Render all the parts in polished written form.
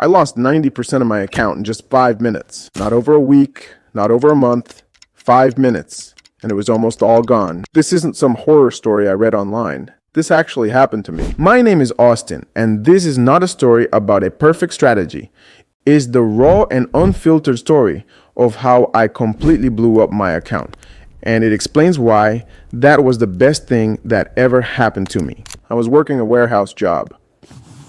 I lost 90% of my account in just 5 minutes. Not over a week, not over a month, 5 minutes, and it was almost all gone. This isn't some horror story I read online. This actually happened to me. My name is Austin, and this is not a story about a perfect strategy. It's the raw and unfiltered story of how I completely blew up my account. And it explains why that was the best thing that ever happened to me. I was working a warehouse job,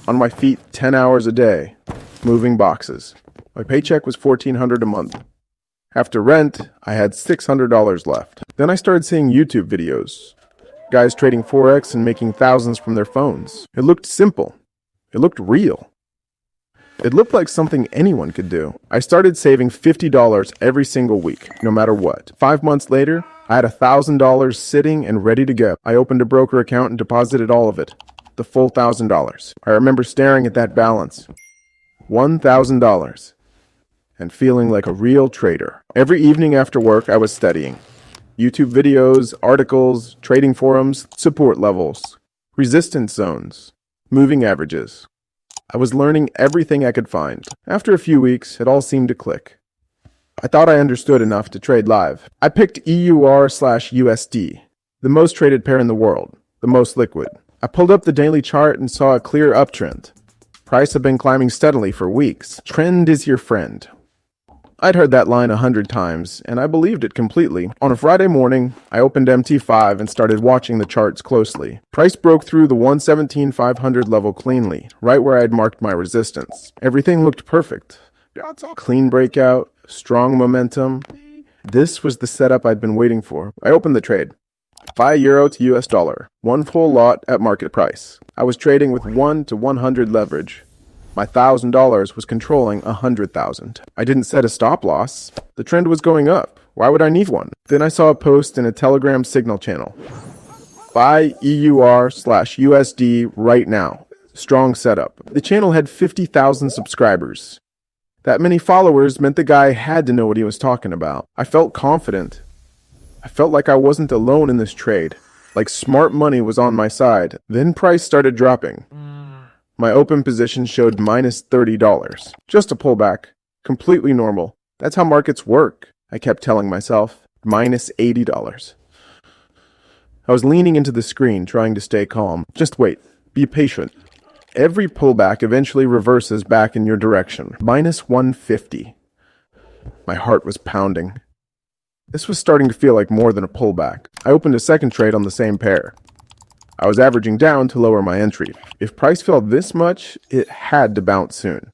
on my feet 10 hours a day, moving boxes. My paycheck was $1,400 a month. After rent, I had $600 left. Then I started seeing YouTube videos. Guys trading Forex and making thousands from their phones. It looked simple. It looked real. It looked like something anyone could do. I started saving $50 every single week, no matter what. 5 months later, I had $1,000 sitting and ready to go. I opened a broker account and deposited all of it, the full $1,000. I remember staring at that balance, $1,000, and feeling like a real trader. Every evening after work, I was studying. YouTube videos, articles, trading forums, support levels, resistance zones, moving averages. I was learning everything I could find. After a few weeks, it all seemed to click. I thought I understood enough to trade live. I picked EUR/USD, the most traded pair in the world, the most liquid. I pulled up the daily chart and saw a clear uptrend. Price had been climbing steadily for weeks. Trend is your friend. I'd heard that line 100 times, and I believed it completely. On a Friday morning, I opened MT5 and started watching the charts closely. Price broke through the 117,500 level cleanly, right where I had marked my resistance. Everything looked perfect. Clean breakout, strong momentum. This was the setup I'd been waiting for. I opened the trade. €5 to $1, one full lot at market price. I was trading with 1 to 100 leverage. My $1,000 was controlling 100,000. I didn't set a stop loss. The trend was going up. Why would I need one? Then I saw a post in a Telegram signal channel. Buy EUR/USD right now. Strong setup. The channel had 50,000 subscribers. That many followers meant the guy had to know what he was talking about. I felt confident. I felt like I wasn't alone in this trade. Like smart money was on my side. Then price started dropping. My open position showed minus $30. Just a pullback. Completely normal. That's how markets work, I kept telling myself. Minus $80. I was leaning into the screen, trying to stay calm. Just wait. Be patient. Every pullback eventually reverses back in your direction. Minus 150. My heart was pounding. This was starting to feel like more than a pullback. I opened a second trade on the same pair. I was averaging down to lower my entry. If price fell this much, it had to bounce soon.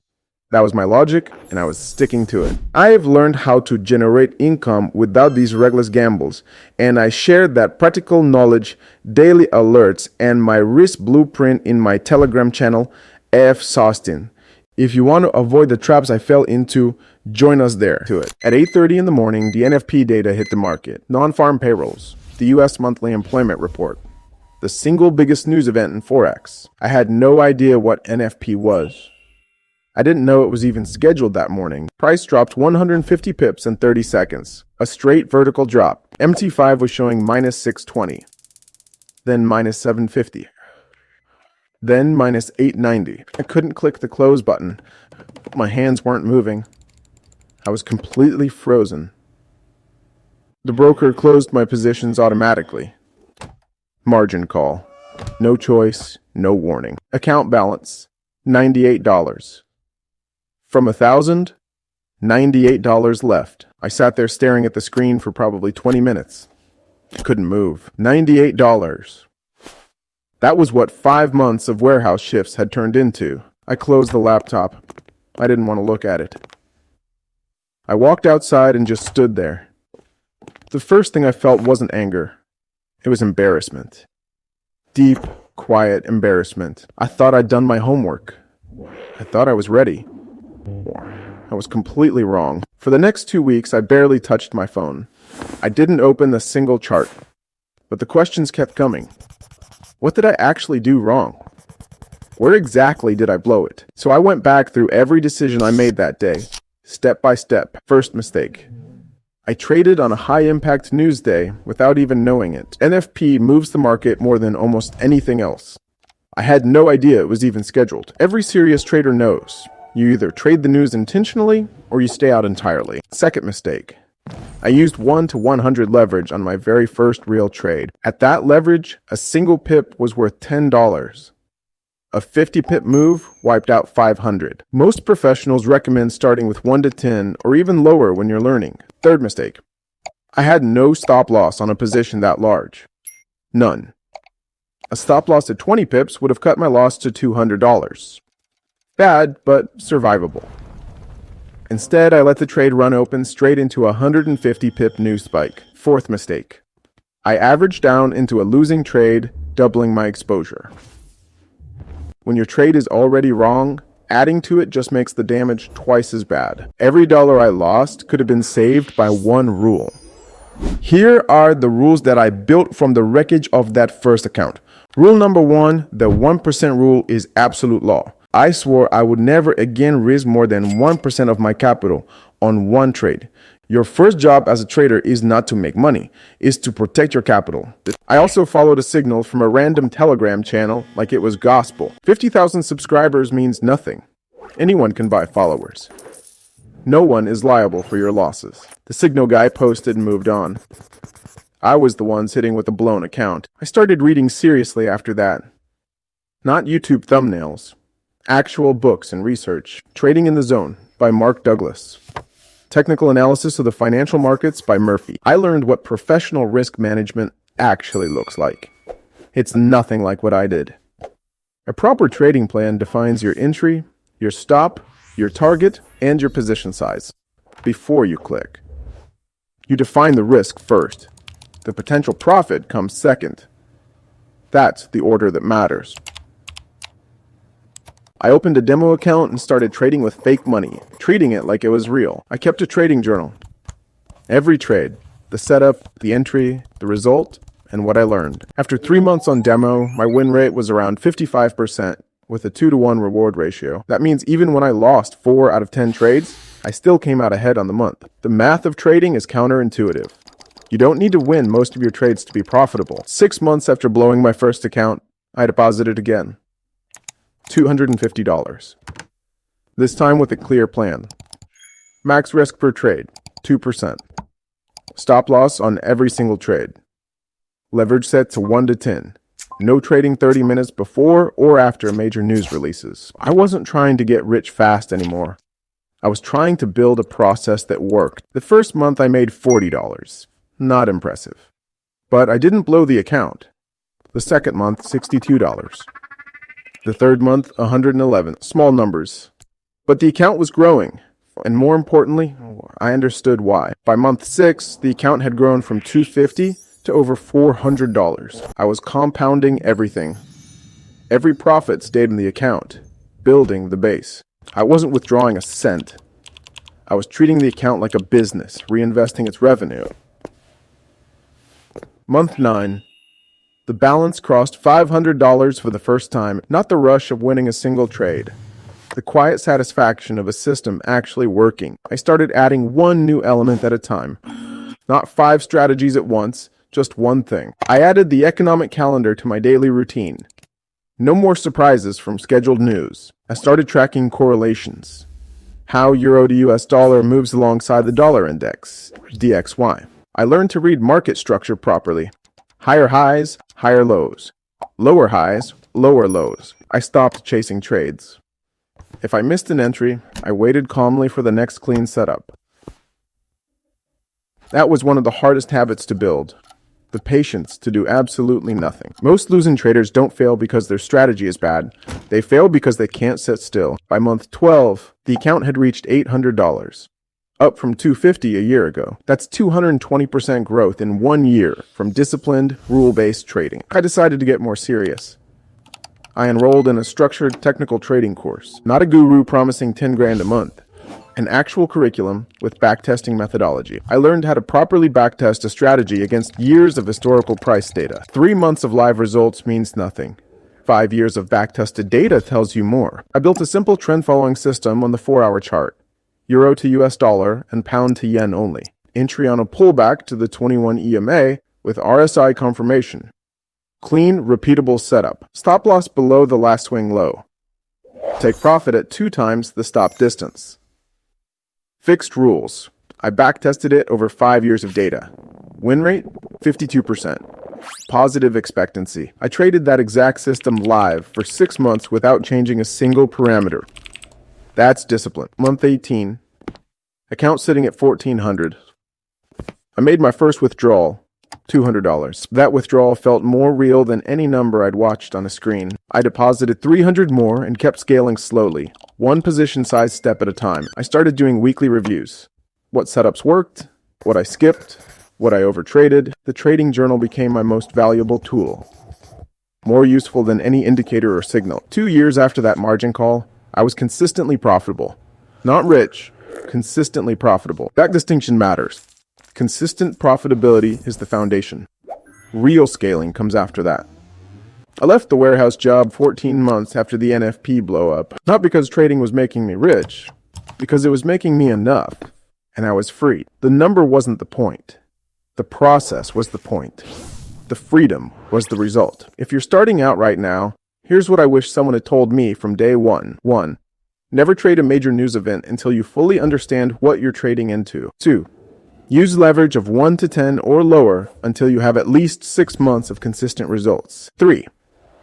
That was my logic, and I was sticking to it. I have learned how to generate income without these reckless gambles, and I shared that practical knowledge, daily alerts, and my risk blueprint in my Telegram channel, F. Sostin. If you want to avoid the traps I fell into, join us there. At 8:30 in the morning, the NFP data hit the market. Non-farm payrolls, the U.S. monthly employment report. The single biggest news event in Forex. I had no idea what NFP was. I didn't know it was even scheduled that morning. Price dropped 150 pips in 30 seconds. A straight vertical drop. MT5 was showing minus 620. Then minus 750. Then minus 890. I couldn't click the close button. My hands weren't moving. I was completely frozen. The broker closed my positions automatically. Margin call. No choice, no warning. Account balance, $98. From 1,000, $98 left. I sat there staring at the screen for probably 20 minutes. I couldn't move. $98. That was what 5 months of warehouse shifts had turned into. I closed the laptop. I didn't want to look at it. I walked outside and just stood there. The first thing I felt wasn't anger. It was embarrassment. Deep, quiet embarrassment. I thought I'd done my homework. I thought I was ready. I was completely wrong. For the next 2 weeks, I barely touched my phone. I didn't open a single chart. But the questions kept coming. What did I actually do wrong? Where exactly did I blow it? So I went back through every decision I made that day, step by step. First mistake. I traded on a high-impact news day without even knowing it. NFP moves the market more than almost anything else. I had no idea it was even scheduled. Every serious trader knows. You either trade the news intentionally or you stay out entirely. Second mistake. I used 1 to 100 leverage on my very first real trade. At that leverage, a single pip was worth $10. A 50 pip move wiped out 500. Most professionals recommend starting with 1 to 10 or even lower when you're learning. Third mistake. I had no stop loss on a position that large. None. A stop loss at 20 pips would have cut my loss to $200. Bad, but survivable. Instead, I let the trade run open straight into a 150 pip news spike. Fourth mistake. I averaged down into a losing trade, doubling my exposure. When your trade is already wrong, adding to it just makes the damage twice as bad. Every dollar I lost could have been saved by one rule. Here are the rules that I built from the wreckage of that first account. Rule number 1, the 1% rule is absolute law. I swore I would never again risk more than 1% of my capital on one trade. Your first job as a trader is not to make money, is to protect your capital. I also followed a signal from a random Telegram channel like it was gospel. 50,000 subscribers means nothing. Anyone can buy followers. No one is liable for your losses. The signal guy posted and moved on. I was the one sitting with a blown account. I started reading seriously after that. Not YouTube thumbnails. Actual books and research. Trading in the Zone by Mark Douglas. Technical Analysis of the Financial Markets by Murphy. I learned what professional risk management actually looks like. It's nothing like what I did. A proper trading plan defines your entry, your stop, your target, and your position size before you click. You define the risk first. The potential profit comes second. That's the order that matters. I opened a demo account and started trading with fake money, treating it like it was real. I kept a trading journal. Every trade, the setup, the entry, the result, and what I learned. After 3 months on demo, my win rate was around 55% with a 2-to-1 reward ratio. That means even when I lost 4 out of 10 trades, I still came out ahead on the month. The math of trading is counterintuitive. You don't need to win most of your trades to be profitable. 6 months after blowing my first account, I deposited again. $250. This time with a clear plan. Max risk per trade, 2%. Stop loss on every single trade. Leverage set to 1 to 10. No trading 30 minutes before or after major news releases. I wasn't trying to get rich fast anymore. I was trying to build a process that worked. The first month I made $40. Not impressive. But I didn't blow the account. The second month, $62. The third month, 111. Small numbers. But the account was growing. And more importantly, I understood why. By month 6, the account had grown from $250 to over $400. I was compounding everything. Every profit stayed in the account, building the base. I wasn't withdrawing a cent. I was treating the account like a business, reinvesting its revenue. Month 9. The balance crossed $500 for the first time, not the rush of winning a single trade. The quiet satisfaction of a system actually working. I started adding one new element at a time. Not 5 strategies at once, just one thing. I added the economic calendar to my daily routine. No more surprises from scheduled news. I started tracking correlations. How euro to US dollar moves alongside the dollar index, DXY. I learned to read market structure properly. Higher highs, higher lows. Lower highs, lower lows. I stopped chasing trades. If I missed an entry, I waited calmly for the next clean setup. That was one of the hardest habits to build. The patience to do absolutely nothing. Most losing traders don't fail because their strategy is bad. They fail because they can't sit still. By month 12, the account had reached $800. Up from $250 a year ago. That's 220% growth in 1 year from disciplined, rule-based trading. I decided to get more serious. I enrolled in a structured technical trading course. Not a guru promising 10 grand a month. An actual curriculum with backtesting methodology. I learned how to properly backtest a strategy against years of historical price data. 3 months of live results means nothing. 5 years of backtested data tells you more. I built a simple trend-following system on the 4-hour chart. Euro to US dollar and pound to yen only. Entry on a pullback to the 21 EMA with RSI confirmation. Clean, repeatable setup. Stop loss below the last swing low. Take profit at 2 times the stop distance. Fixed rules. I backtested it over 5 years of data. Win rate, 52%. Positive expectancy. I traded that exact system live for 6 months without changing a single parameter. That's discipline. Month 18. Account sitting at $1,400. I made my first withdrawal, $200. That withdrawal felt more real than any number I'd watched on a screen. I deposited 300 more and kept scaling slowly, one position size step at a time. I started doing weekly reviews. What setups worked, what I skipped, what I overtraded. The trading journal became my most valuable tool. More useful than any indicator or signal. 2 years after that margin call, I was consistently profitable. Not rich, consistently profitable. That distinction matters. Consistent profitability is the foundation. Real scaling comes after that. I left the warehouse job 14 months after the NFP blow up, not because trading was making me rich, because it was making me enough, and I was free. The number wasn't the point. The process was the point. The freedom was the result. If you're starting out right now, here's what I wish someone had told me from day one. 1. Never trade a major news event until you fully understand what you're trading into. 2. Use leverage of 1 to 10 or lower until you have at least 6 months of consistent results. 3.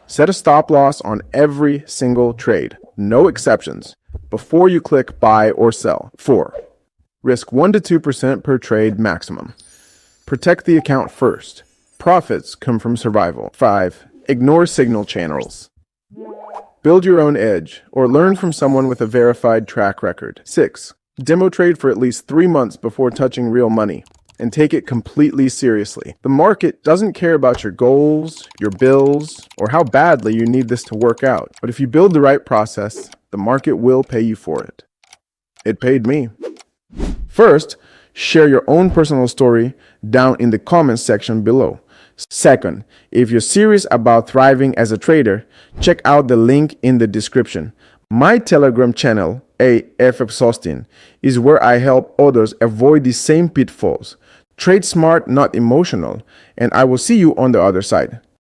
Set a stop loss on every single trade, no exceptions, before you click buy or sell. 4. Risk 1 to 2% per trade maximum. Protect the account first. Profits come from survival. 5. Ignore signal channels. Build your own edge or learn from someone with a verified track record. 6. Demo trade for at least 3 months before touching real money and take it completely seriously. The market doesn't care about your goals, your bills, or how badly you need this to work out. But if you build the right process, the market will pay you for it. It paid me. First, share your own personal story down in the comments section below. Second, if you're serious about thriving as a trader, check out the link in the description. My Telegram channel, AF Exhausting, is where I help others avoid the same pitfalls. Trade smart, not emotional, and I will see you on the other side.